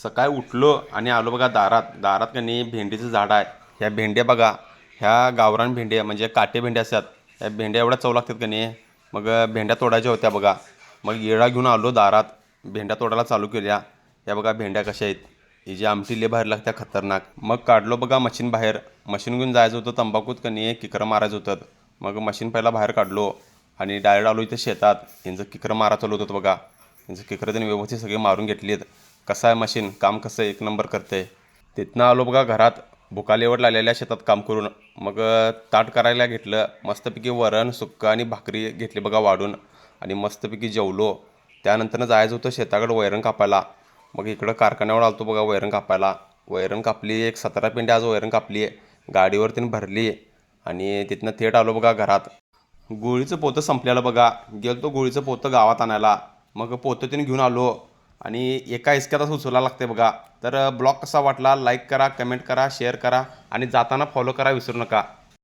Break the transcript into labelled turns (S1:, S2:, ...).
S1: सकाळी उठलो आणि आलो बघा दारात का नाही भेंडीचं झाड आहे. ह्या भेंड्या बघा, ह्या गावरान भेंड्या म्हणजे काटे भेंड्या असतात. ह्या भेंड्या एवढ्या चव लागतात का नाही. मग भेंड्या तोडायच्या होत्या बघा. मग येळा घेऊन आलो दारात, भेंड्या तोडायला चालू केल्या. ह्या बघा भेंड्या कशा आहेत. ही जी आमटी लय बाहेर लागत्या खतरनाक. मग काढलो बघा मशीन बाहेर. मशीन घेऊन जायचं होतं तंबाखूत का नाही किकरं मारायचं होतं. मग मशीन पहिला बाहेर काढलो आणि डायरेक्ट आलो इथं शेतात. यांचं किकरं मारा चालू होतं बघा. यांचं किकरं त्यांनी व्यवस्थित सगळे मारून घेतलीत. कसं आहे मशीन काम कसं एक नंबर करते. तिथनं आलो बघा घरात. भुकालेवर लागलेल्या शेतात काम करून. मग ताट करायला घेतलं. मस्तपैकी वरण सुक्का आणि भाकरी घेतली बघा वाढून आणि मस्तपैकी जेवलो. त्यानंतरनं जायचं होतं शेताकडं वैरण कापायला. मग इकडं कारखान्यावर आलतो बघा वैरण कापायला. वैरण कापली एक 17 पेंडी आज वैरण कापली आहे. गाडीवर तिने भरली आणि तिथनं थेट आलो बघा घरात. गोळीचं पोतं संपलेलं बघा. गेलो गोळीचं पोतं गावात आणायला. मग पोतं तिने घेऊन आलो आणि एका हिसक्यातच उचलायला लागते बघा. तर ब्लॉग कसा वाटला लाईक करा, कमेंट करा, शेअर करा आणि जाताना फॉलो करा विसरू नका.